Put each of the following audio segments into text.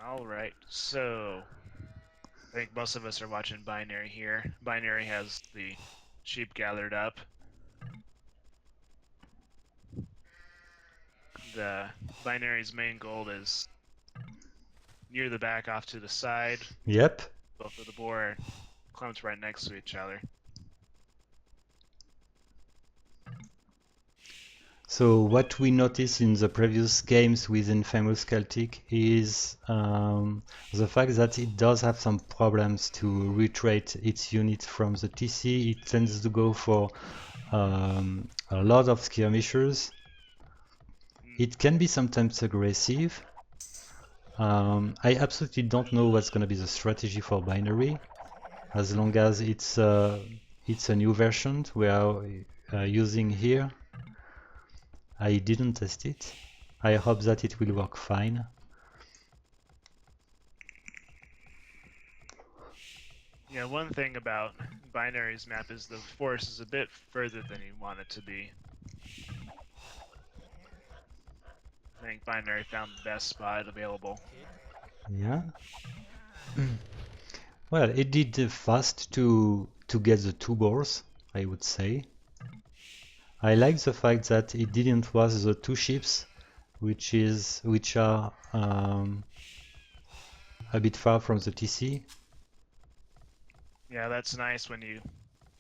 All right, so I think most of us are watching Binary here. Binary has the sheep gathered up. The Binary's main goal is near the back off to the side. Yep. Both of the boar are clumped right next to each other. So what we noticed in the previous games with Infamous Celtic is the fact that it does have some problems to retrate its units from the TC. It tends to go for a lot of skirmishers. It can be sometimes aggressive. I absolutely don't know what's going to be the strategy for Binary, as long as it's a new version we are using here. I didn't test it. I hope that it will work fine. Yeah, one thing about Binary's map is the forest is a bit further than you want it to be. I think Binary found the best spot available. Yeah. Well, it did fast to get the two boars, I would say. I like the fact that it didn't was the two ships, which are a bit far from the TC. Yeah, that's nice when you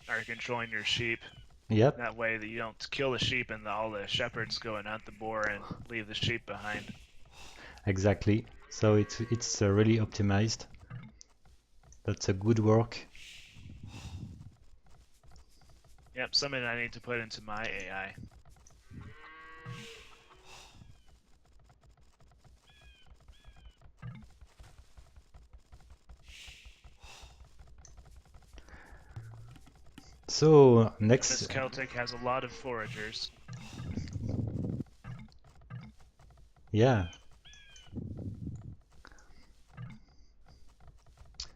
are controlling your sheep. Yep, That way that you don't kill the sheep and all the shepherds go and hunt the boar and leave the sheep behind. exactly. So it's really optimized. That's a good work. Yep, something I need to put into my AI. So This next, Celtic has a lot of foragers. yeah.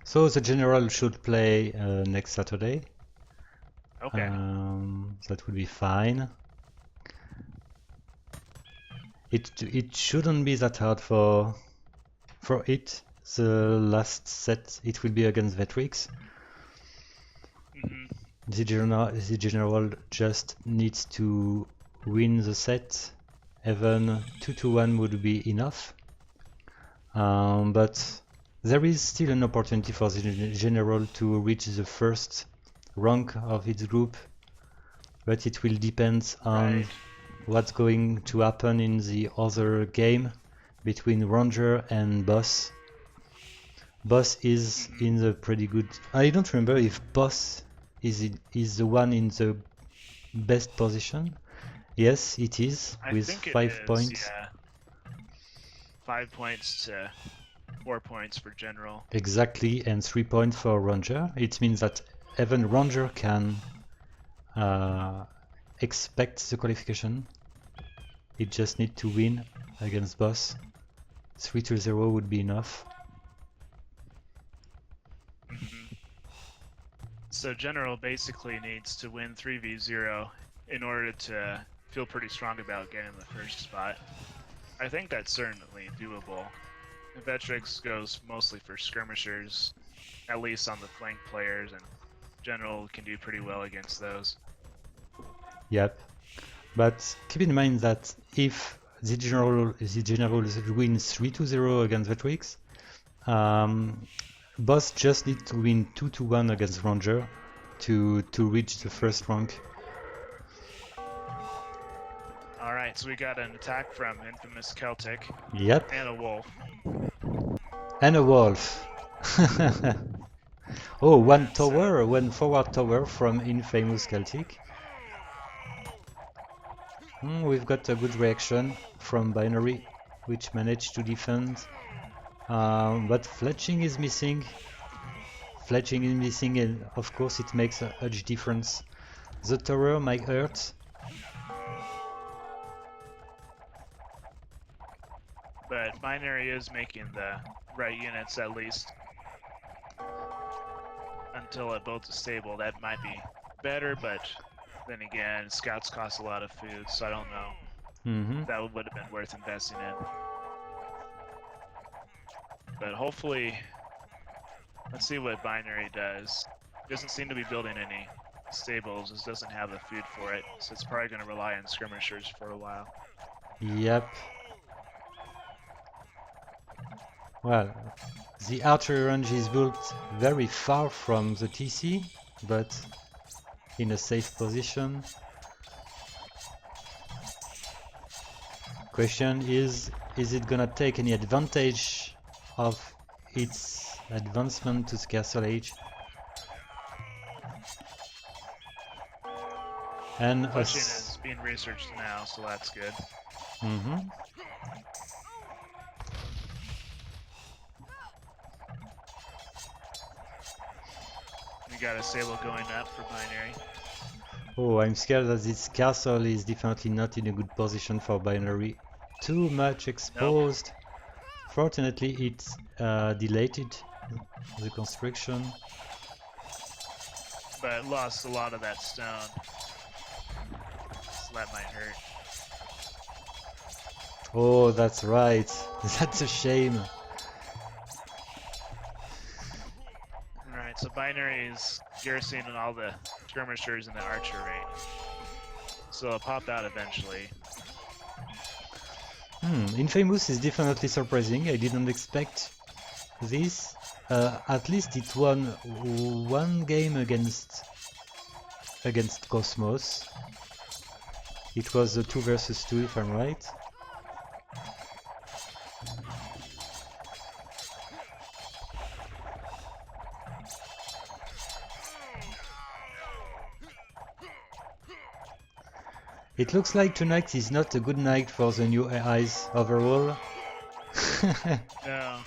So the general should play next Saturday. Okay. That would be fine. It shouldn't be that hard for it. The last set it will be against Vetrix. Mm-hmm. The general just needs to win the set. Even 2-1 would be enough. But there is still an opportunity for the general to reach the first rank of its group, but it will depend on Right. what's going to happen in the other game between Ranger and Boss. Boss is in the pretty good. I don't remember if Boss is the one in the best position. Yes, it is I with think it 5 is, points. yeah. 5 points to 4 points for general. Exactly, and 3 points for Ranger. It means that even Ranger can expect the qualification. It just need to win against Boss. 3-0 would be enough. Mm-hmm. So general basically needs to win 3v0 in order to feel pretty strong about getting the first spot. I think that's certainly doable. Vetrix goes mostly for skirmishers, at least on the flank players, and general can do pretty well against those. Yep. But keep in mind that if the general wins 3-0 against Vetrix, Boss just needs to win 2-1 against Ranger to reach the first rank. Alright, so we got an attack from Infamous Celtic. Yep. And a wolf. And a wolf. Oh, one So, one forward tower from Infamous Celtic. We've got a good reaction from Binary, which managed to defend. But fletching is missing. Fletching is missing, and of course it makes a huge difference. The tower might hurt. but Binary is making the right units at least. Until it builds a stable, that might be better, but then again, scouts cost a lot of food, so I don't know. That would have been worth investing in. But hopefully, let's see what Binary does. Doesn't seem to be building any stables. This doesn't have the food for it, so it's probably going to rely on skirmishers for a while. Yep. Well, the archery range is built very far from the TC, but in a safe position. Question is it gonna take any advantage of its advancement to the castle age? And Pushing is being researched now, so that's good. Mm-hmm. We got a sable going up for Binary. Oh, I'm scared that this castle is definitely not in a good position for Binary. Too much exposed. Nope. Fortunately, it delayed the construction. But it lost a lot of that stone. So that might hurt. Oh, that's right. That's a shame. Alright, so Binary is garrisoning all the skirmishers in the archer range. So it'll pop out eventually. Infamous is definitely surprising. I didn't expect this. At least it won one game against Cosmos. It was a 2 versus 2 if I'm right. It looks like tonight is not a good night for the new AIs overall. No.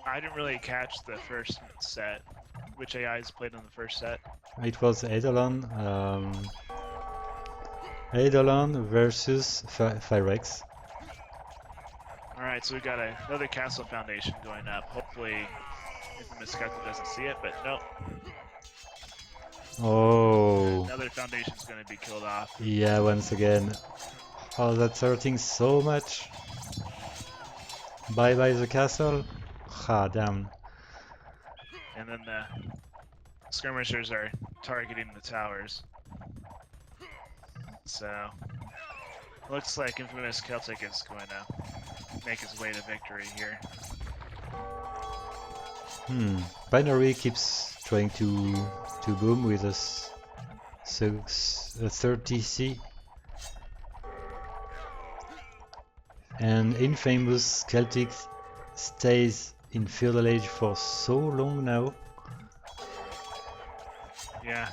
I didn't really catch the first set. Which AIs played in the first set? It was Eidolon. Eidolon versus Firex. Alright, so we got another castle foundation going up. Hopefully Infamous Celtic doesn't see it, but nope. Oh. Another foundation's gonna be killed off. Yeah, once again. Oh, that's hurting so much. Bye bye the castle. Ah, damn. And then the skirmishers are targeting the towers. So, looks like Infamous Celtic is going to make his way to victory here. Binary keeps trying to boom with us. So a 30C. And Infamous Celtic stays in Feudal Age for so long now. Yeah.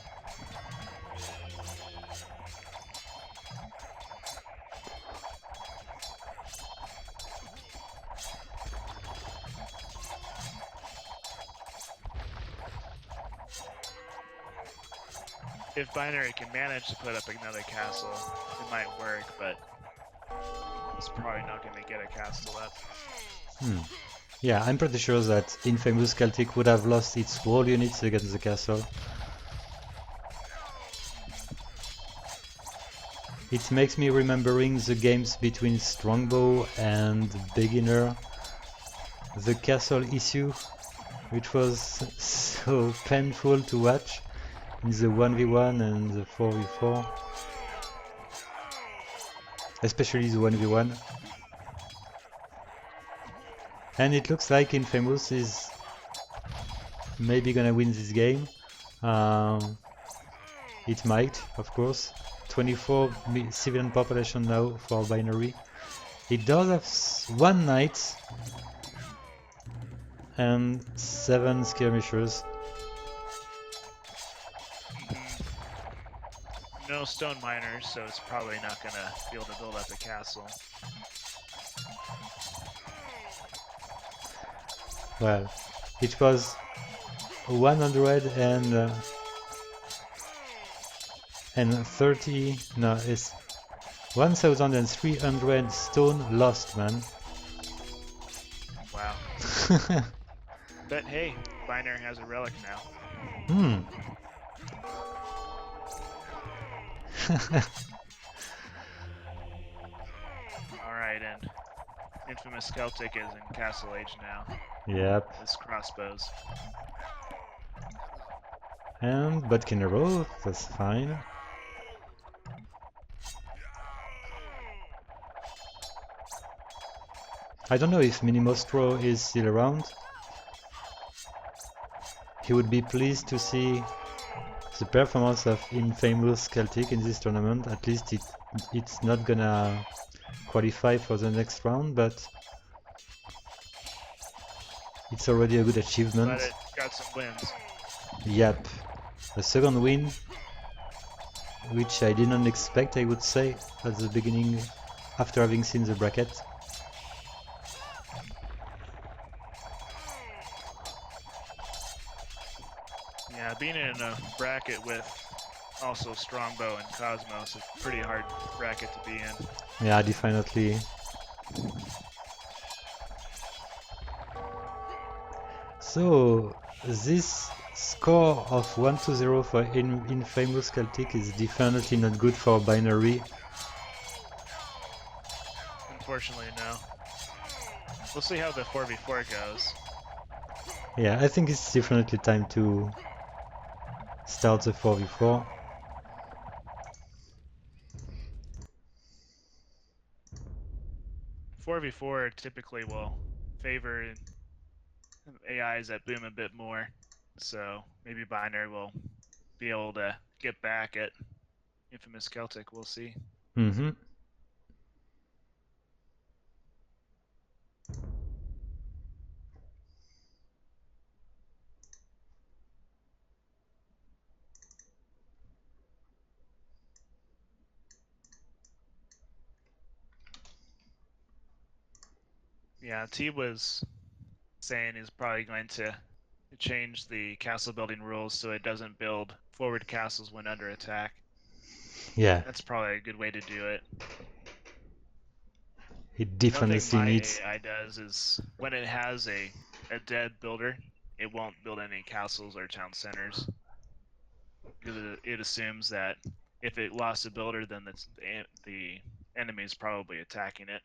If Binary can manage to put up another castle, it might work, but it's probably not going to get a castle up. Yeah, I'm pretty sure that Infamous Celtic would have lost its wall units against the castle. It makes me remembering the games between Strongbow and Beginner. The castle issue, which was so painful to watch in the 1v1 and the 4v4. Especially the 1v1. And it looks like Infamous is maybe gonna win this game. It might, of course. 24 civilian population now for Binary. It does have 1 knight and 7 skirmishers. No stone miners, so it's probably not going to be able to build up a castle. Well, it was 100 and 30, no, it's 1,300 stone lost, man. Wow. But hey, Binary has a relic now. Right, and Infamous Celtic is in Castle Age now. Yep. As crossbows. And butt in a row, that's fine. I don't know if Minimostro is still around. He would be pleased to see the performance of Infamous Celtic in this tournament. At least it's not gonna qualify for the next round, but it's already a good achievement. But it got some wins. Yep, a second win, which I didn't expect, I would say, at the beginning, after having seen the bracket. Yeah, being in a bracket with also Strongbow and Cosmos is a pretty hard bracket to be in. Yeah, definitely. So, this score of 1-0 for Infamous Celtic is definitely not good for Binary. Unfortunately, no. We'll see how the 4v4 goes. Yeah, I think it's definitely time to start the 4v4. Four v four typically will favor AIs that boom a bit more, so maybe Binary will be able to get back at Infamous Celtic. We'll see. Mm-hmm. Yeah, T was saying he's probably going to change the castle building rules so it doesn't build forward castles when under attack. Yeah, That's probably a good way to do it. it One thing definitely my needs. AI does is when it has a dead builder, it won't build any castles or town centers because it assumes that if it lost a builder, then the enemy is probably attacking it.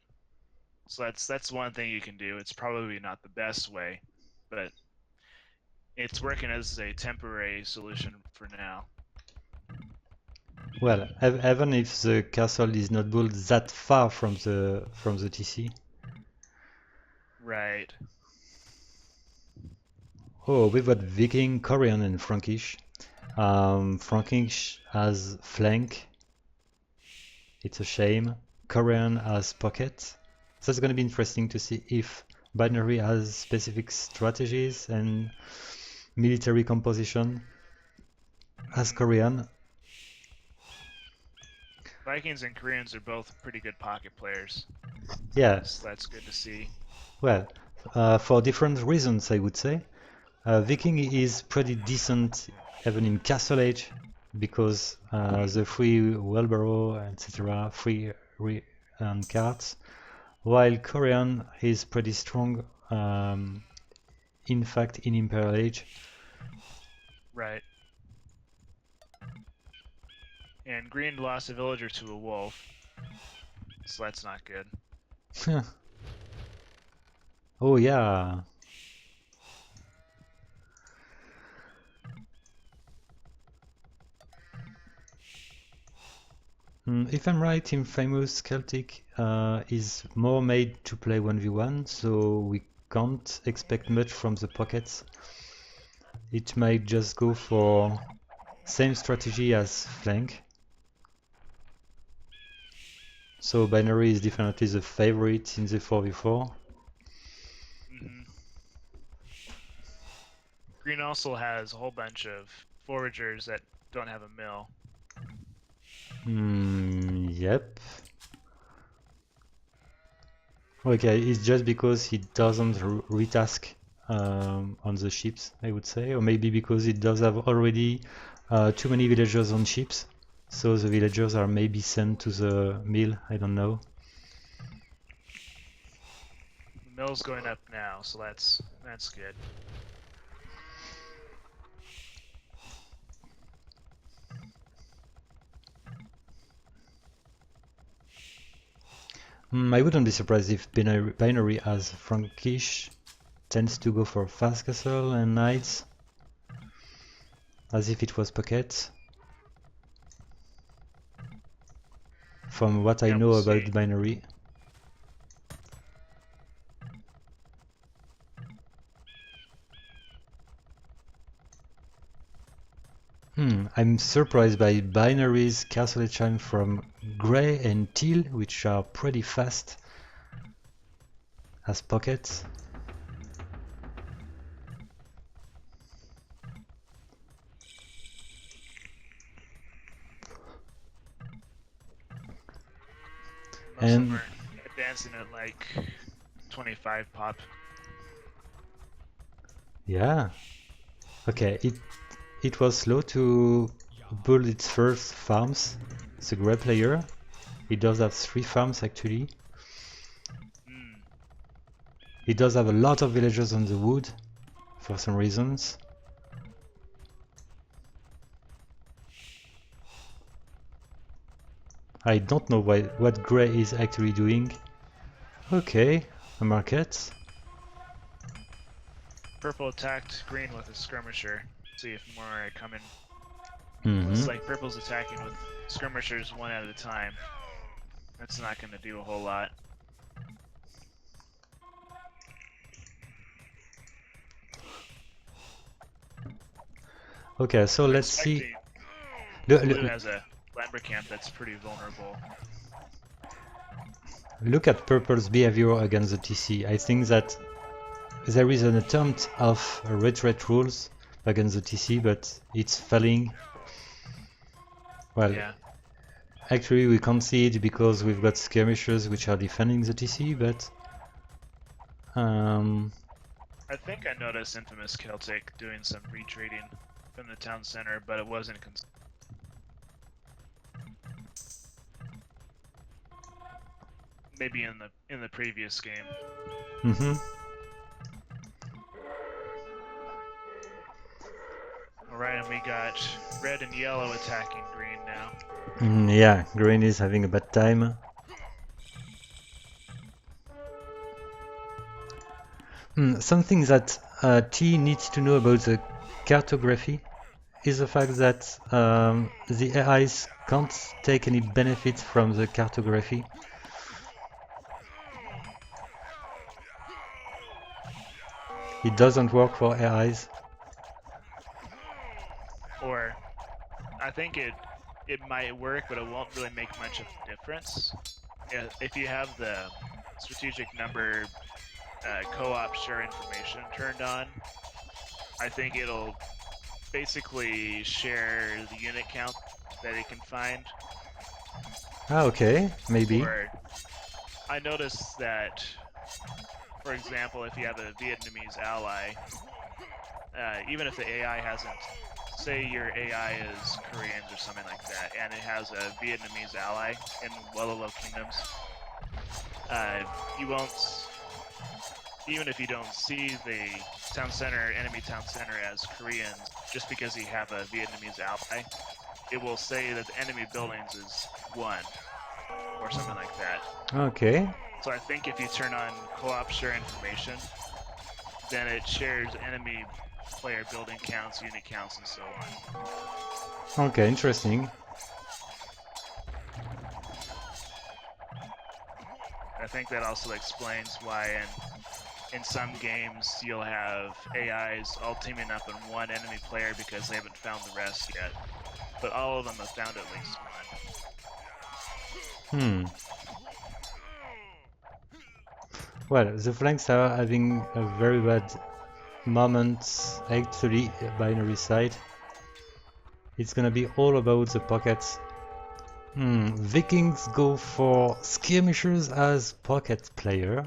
So that's one thing you can do. It's probably not the best way, but it's working as a temporary solution for now. Well, even if the castle is not built that far from the TC. Right. Oh, we've got Viking, Korean, and Frankish. Frankish has flank. It's a shame. Korean has pocket. So it's going to be interesting to see if Binary has specific strategies and military composition as Korean. Vikings and Koreans are both pretty good pocket players. Yeah, So that's good to see. well, for different reasons, I would say. Viking is pretty decent even in Castle Age because the free wheelbarrow, etc., free and cards. While Korean is pretty strong, in fact, in Imperial Age. Right. And Green lost a villager to a wolf. So that's not good. Oh yeah. If I'm right, Infamous Celtic is more made to play 1v1, so we can't expect much from the pockets. It might just go for same strategy as flank. So Binary is definitely the favorite in the 4v4. Green also has a whole bunch of foragers that don't have a mill. Yep. Okay, it's just because he doesn't retask on the ships, I would say, or maybe because it does have already too many villagers on ships, so the villagers are maybe sent to the mill, I don't know. The mill's going up now, so that's good. I wouldn't be surprised if binary as Frankish tends to go for fast castle and knights, as if it was pocket. From what I Yeah, know we'll about see. binary. I'm surprised by binary's castle chime from grey and teal, which are pretty fast as pockets. Most of them And are advancing at like 25 pop. yeah, okay, it was slow to build its first farms. It's a great player. It does have 3 farms actually. Mm. It does have a lot of villagers on the wood for some reasons. I don't know what grey is actually doing. Okay, a market. Purple attacked green with a skirmisher. See if more are coming. Mm-hmm. It's like purple's attacking with skirmishers one at a time. That's not going to do a whole lot. Okay, so I'm let's see. expecting blue has a lumber camp that's pretty vulnerable. Look at purple's behavior against the TC. I think that there is an attempt of retreat rules against the TC, but it's failing. Well, Yeah. actually we can't see it because we've got skirmishers which are defending the TC, but I think I noticed Infamous Celtic doing some retreating from the town center, but it wasn't maybe in the previous game. Alright, and we got red and yellow attacking green now. Yeah, green is having a bad time. Something that T needs to know about the cartography is the fact that the AIs can't take any benefit from the cartography. It doesn't work for AIs. Or I think it might work, but it won't really make much of a difference. If you have the strategic number co-op share information turned on, I think it'll basically share the unit count that it can find. Ah, okay, maybe. Or I noticed that, for example, if you have a Vietnamese ally, even if the AI hasn't, say your AI is Korean or something like that, and it has a Vietnamese ally in Wello Kingdoms, you won't, even if you don't see the enemy town center as Koreans, just because you have a Vietnamese ally, it will say that the enemy buildings is 1, or something like that. Okay. So I think if you turn on co-op share information, then it shares enemy player building counts, unit counts, and so on. Okay, interesting. I think that also explains why in some games you'll have AIs all teaming up on one enemy player because they haven't found the rest yet. But all of them have found at least one. Well, the flanks are having a very bad moment, actually, binary side. It's gonna be all about the pockets. Vikings go for skirmishers as pocket player.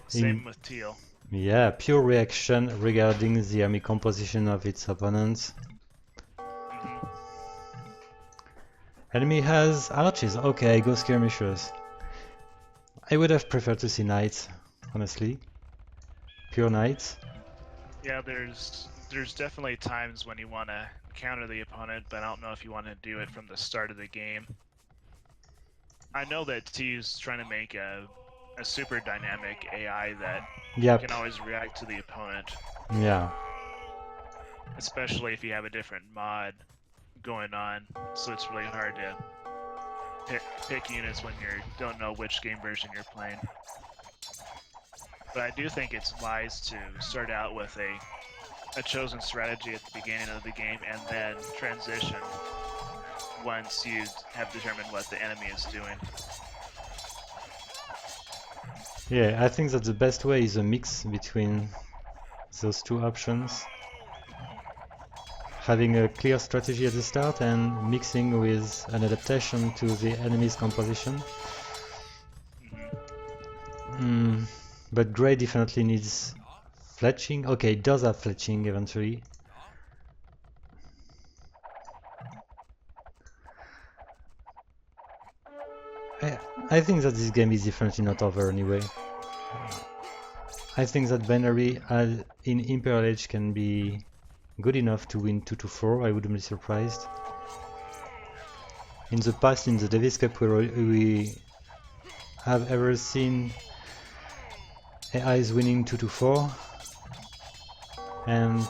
Same with teal. Yeah, pure reaction regarding the army composition of its opponents. Enemy has archers. Okay, go skirmishers. I would have preferred to see knights, honestly. Pure knights. Yeah, there's definitely times when you want to counter the opponent, but I don't know if you want to do it from the start of the game. I know that T's trying to make a super dynamic AI that Yep. can always react to the opponent, Yeah. especially if you have a different mod going on. So it's really hard to pick units when you don't know which game version you're playing. But I do think it's wise to start out with a chosen strategy at the beginning of the game and then transition once you have determined what the enemy is doing. Yeah, I think that the best way is a mix between those two options. Having a clear strategy at the start and mixing with an adaptation to the enemy's composition. But Grey definitely needs fletching. Okay, it does have fletching eventually. I think that this game is definitely not over anyway. I think that Binary in Imperial Age can be good enough to win 2-4, I wouldn't be surprised. In the past, in the Davis Cup, we have ever seen AIs winning 2-4, and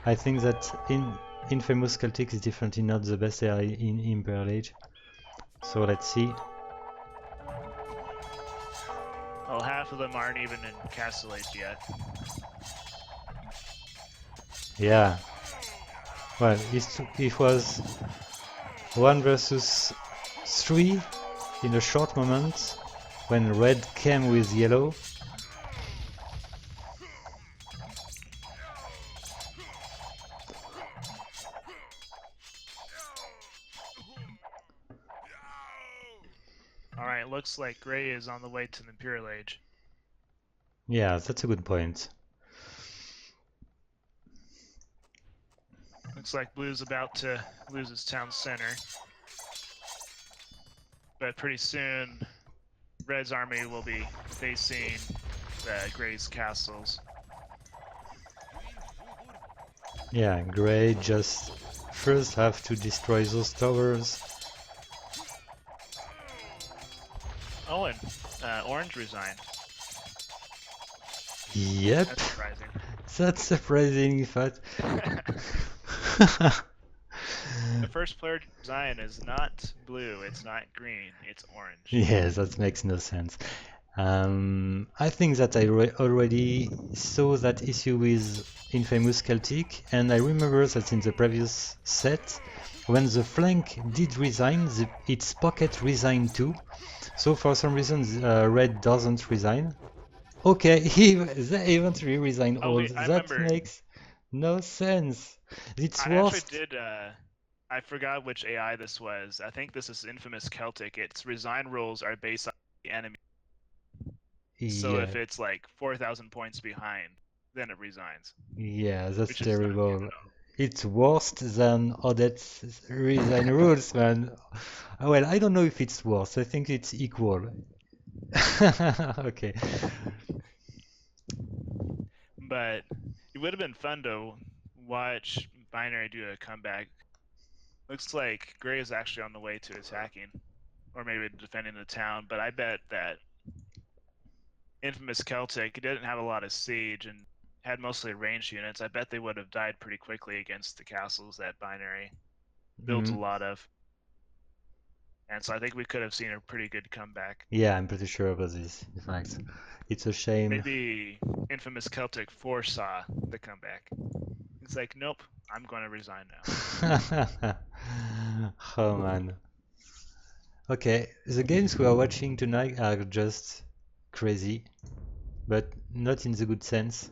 I think that Infamous Celtic is definitely not the best AI in Imperial Age. So let's see. Well, half of them aren't even in Castle Age yet. Yeah. Well, it was 1 versus 3 in a short moment when red came with yellow. Alright, looks like Gray is on the way to the Imperial Age. Yeah, that's a good point. Looks like Blue's about to lose his town center. But pretty soon, Red's army will be facing the Gray's castles. Yeah, Gray just first have to destroy those towers. Oh, and Orange resigned. Yep. That's surprising. That's surprising, in fact. The first player to resign is not blue, it's not green, it's orange. Yes, that makes no sense. I think that I already saw that issue with Infamous Celtic, and I remember that in the previous set, when the flank did resign, its pocket resigned too. So for some reason, red doesn't resign. Okay, they eventually resign all. Wait, I That remember. makes no sense. It's I actually worst. did, I forgot which AI this was. I think this is Infamous Celtic. Its resign rules are based on the enemy. So Yeah, if it's like 4,000 points behind, then it resigns. yeah, that's Which is not good terrible. at all. It's worse than Odette's resign rules, man. Well, I don't know if it's worse. I think it's equal. Okay. But it would have been fun to watch Binary do a comeback. Looks like Gray is actually on the way to attacking, or maybe defending the town, but I bet that Infamous Celtic didn't have a lot of siege and had mostly ranged units. I bet they would have died pretty quickly against the castles that Binary builds a lot of. And so I think we could have seen a pretty good comeback. Yeah, I'm pretty sure about this. In fact, it's a shame. Maybe Infamous Celtic foresaw the comeback. It's like, nope, I'm going to resign now. Oh man. Okay, the games we are watching tonight are just crazy, but not in the good sense.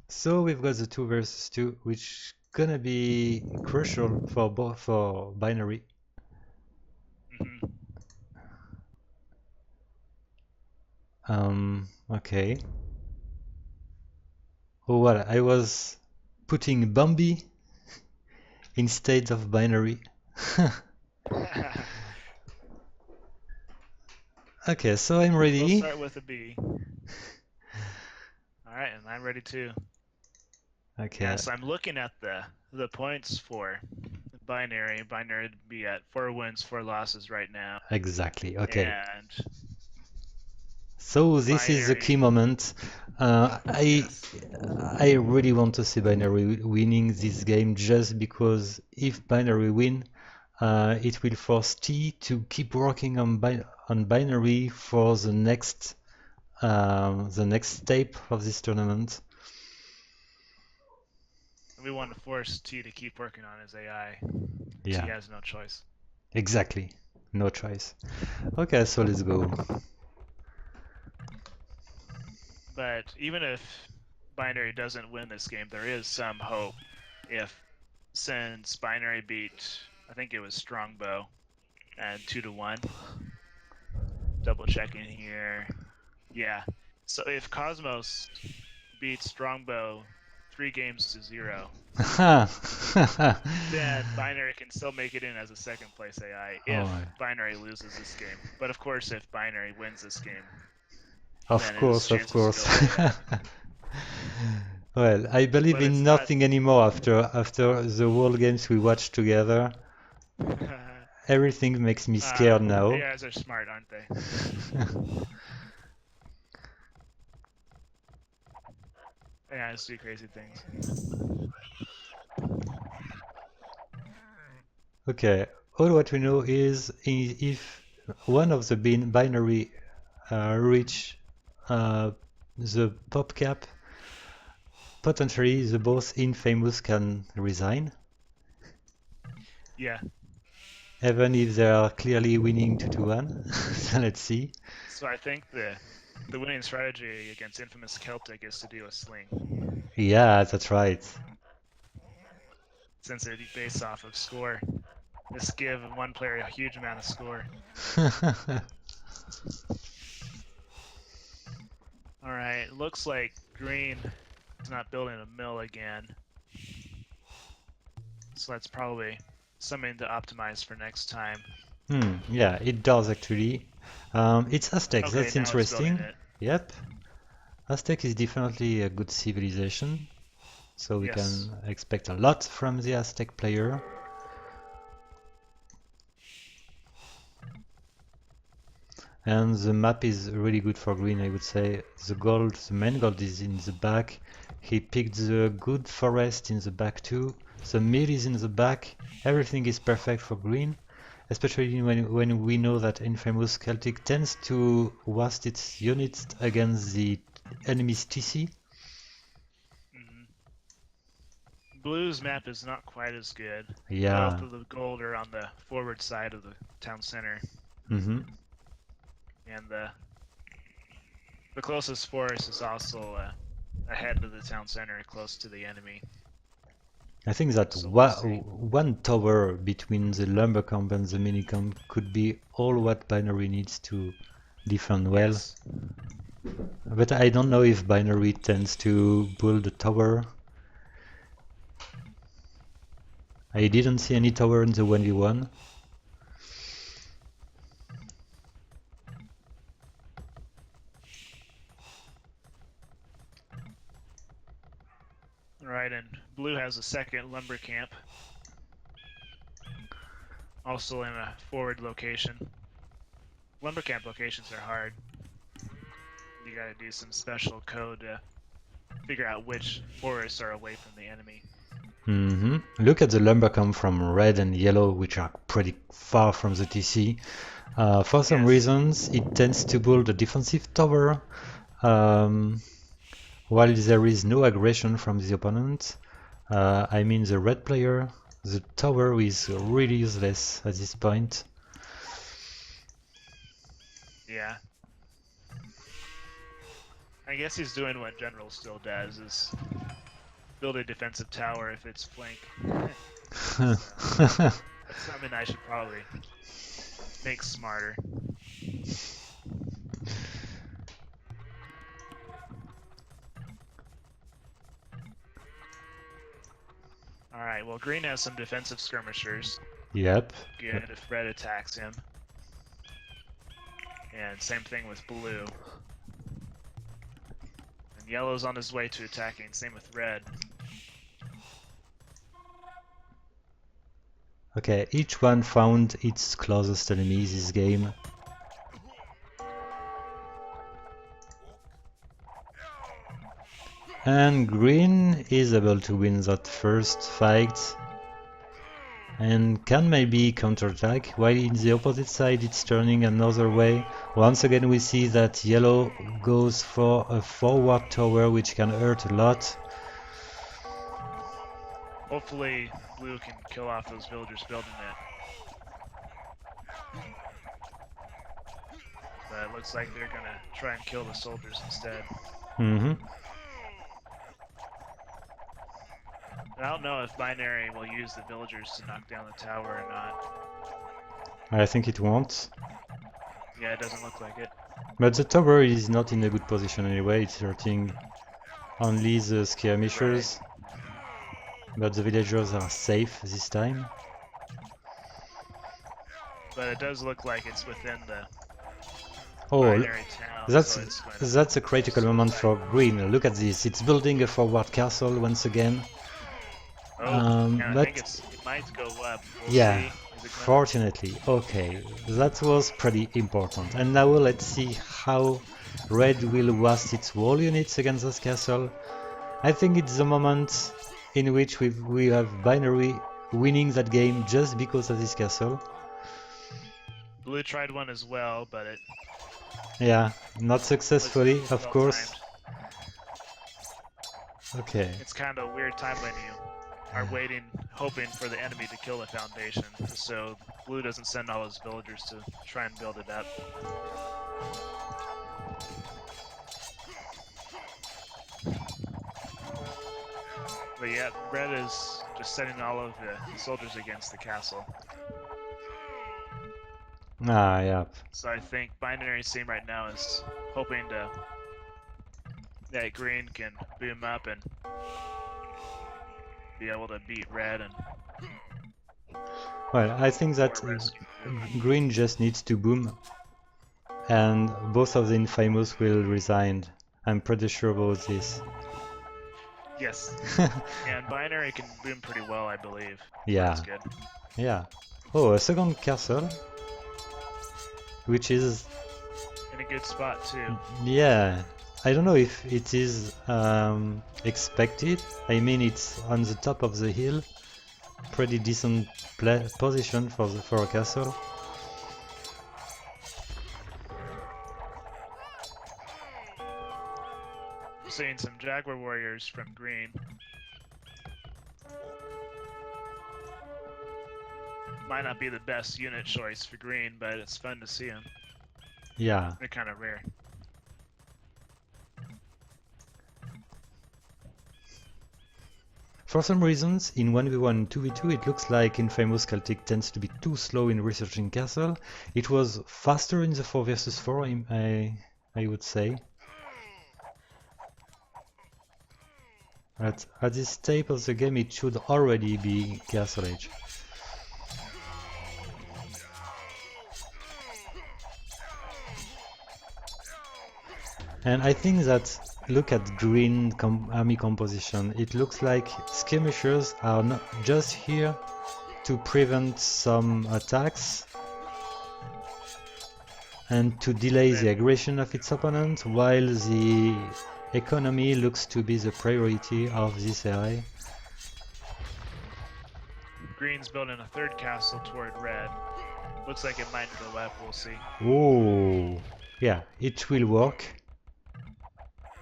So we've got the 2 versus 2, which gonna be crucial for both for Binary. Okay. Oh well, I was putting Bambi instead of Binary. Okay, so I'm ready. We'll start with a B. Alright, and I'm ready too. Okay. Yes, I'm looking at the points for binary. Binary would be at 4 wins, 4 losses right now. Exactly. Okay. And So this is the key binary, moment. yes. I really want to see Binary winning this game just because if Binary win, it will force T to keep working on Binary for the next step of this tournament. We want to force T to keep working on his AI. Yeah, T has no choice. exactly. No choice. Okay, so let's go. But even if Binary doesn't win this game, there is some hope. Since Binary beat, I think it was Strongbow, and 2-1. Double checking here. Yeah. So if Cosmos beats Strongbow 3-0, then Binary can still make it in as a second place AI if Binary loses this game. But of course, if Binary wins this game, Of then his course, of chances course. go way up. Well, I believe But in it's nothing anymore after the World Games we watched together. not. Everything makes me scared now. AIs are smart, aren't they? AIs do crazy things. Okay, all what we know is if one of the binary reach the pop cap, potentially the both Infamous can resign, Yeah. even if they are clearly winning 2-1. So let's see. So I think the winning strategy against Infamous Celtic is to do a sling, Yeah, that's right. since it based off of score. Just give one player a huge amount of score. All right, looks like Green is not building a mill again. So that's probably something to optimize for next time. Yeah, it does actually. It's Aztec, Okay, that's now it's building interesting. it. Yep. Aztec is definitely a good civilization, so we Yes. can expect a lot from the Aztec player. And the map is really good for green, I would say. The main gold is in the back. He picked the good forest in the back too. The mill is in the back. Everything is perfect for green, especially when we know that Infamous Celtic tends to waste its units against the enemy's TC. Blue's map is not quite as good. Yeah. Both of the gold are on the forward side of the town center. Mm-hmm. And the closest forest is also ahead of the town center, close to the enemy. I think that So we'll one tower between the lumber camp and the minicamp could be all what Binary needs to defend well. Yes. But I don't know if Binary tends to build a tower. I didn't see any tower in the 1v1. Right, and Blue has a second lumber camp. Also in a forward location. Lumber camp locations are hard. You gotta do some special code to figure out which forests are away from the enemy. Look at the lumber camp from red and yellow, which are pretty far from the TC. For some reasons, it tends to build a defensive tower. While there is no aggression from the opponent, I mean the red player, the tower is really useless at this point. Yeah. I guess he's doing what General still does, is build a defensive tower if it's flank. That's something I should probably make smarter. Alright, well Green has some defensive skirmishers. Yep. Good if red attacks him. And same thing with blue. And yellow's on his way to attacking, same with red. Okay, each one found its closest enemy this game. And green is able to win that first fight and can maybe counterattack, while in the opposite side it's turning another way. Once again we see that yellow goes for a forward tower, which can hurt a lot. Hopefully blue can kill off those villagers building it. But it looks like they're gonna try and kill the soldiers instead. Mm-hmm. And I don't know if Binary will use the villagers to knock down the tower or not. I think it won't. Yeah, it doesn't look like it. But the tower is not in a good position anyway, it's hurting only the skirmishers. Right. But the villagers are safe this time. But it does look like it's within the Oh, Binary town. That's a critical moment for green. Look at this, it's building a forward castle once again. Oh, yeah, I think it might go up. We'll yeah, see. Fortunately. Okay, that was pretty important. And now let's see how red will waste its wall units against this castle. I think it's the moment in which we have Binary winning that game just because of this castle. Blue tried one as well, but it... Yeah, not successfully, of course. Timed. Okay. It's kind of a weird time when you are waiting, hoping for the enemy to kill the foundation, so blue doesn't send all his villagers to try and build it up. But yeah, red is just sending all of the soldiers against the castle. Ah, yeah. So I think Binary's team right now is hoping that green can boom up and be able to beat red and... Well, I think that green just needs to boom and both of the Infamous will resign. I'm pretty sure about this. Yes. And Binary can boom pretty well, I believe. Yeah. That's good. Yeah. Oh, a second castle. Which is... in a good spot too. Yeah. I don't know if it is expected. I mean, it's on the top of the hill. Pretty decent position for a castle. I'm seeing some Jaguar warriors from green. Might not be the best unit choice for green, but it's fun to see them. Yeah. They're kind of rare. For some reasons, in 1v1 and 2v2 it looks like Infamous Celtic tends to be too slow in researching castle. It was faster in the 4 vs 4, I would say. At this stage of the game it should already be Castle Age. And I think that, look at green army composition, it looks like skirmishers are not just here to prevent some attacks and to delay the aggression of its opponent, while the economy looks to be the priority of this area. Green's building a third castle toward red. Looks like it might go up, we'll see. Oh, yeah, it will work.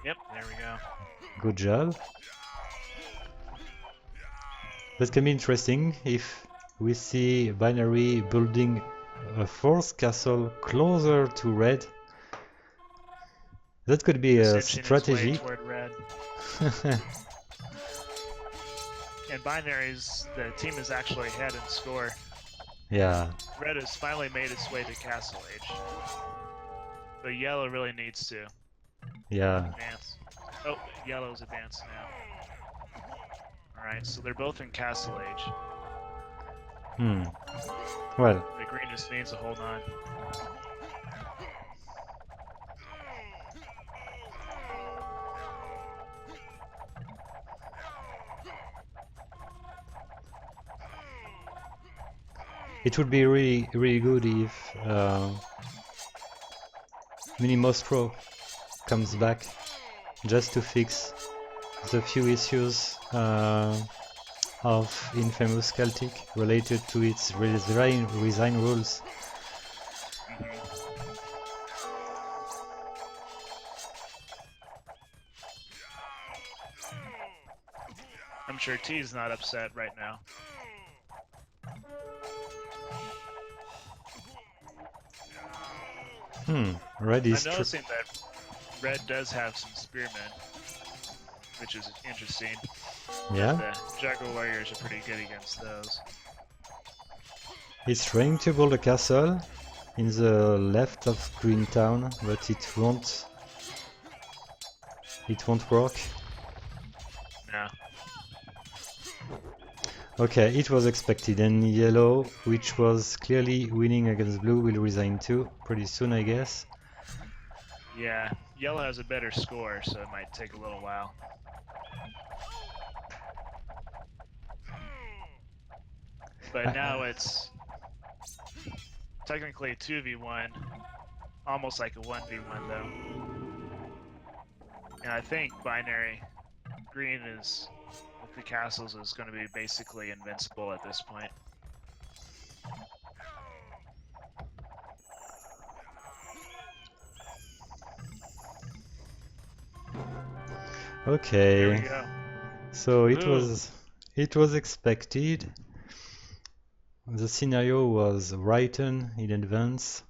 Yep, there we go. Good job. That can be interesting if we see Binary building a fourth castle closer to red. That could be a strategy. Toward red. And Binary's, the team is actually ahead in score. Yeah. Red has finally made its way to Castle Age. But yellow really needs to advance. Oh, yellow's advanced now. Alright, so they're both in Castle Age. Well. The green just needs to hold on. It would be really good if minimostro comes back just to fix the few issues of Infamous Celtic related to its resign rules. I'm sure T's not upset right now. Red I'm is noticing that Red does have some spearmen, which is interesting. yeah. The Jaguar Warriors are pretty good against those. It's trying to build a castle in the left of Green Town, but it won't work. No. Okay, it was expected, and yellow, which was clearly winning against blue, will resign too, pretty soon I guess. Yeah, yellow has a better score, so it might take a little while. But now it's technically a 2v1, almost like a 1v1 though. And I think Binary Green is, with the castles, is going to be basically invincible at this point. Okay. Here we go. So Ooh. it was expected. The scenario was written in advance.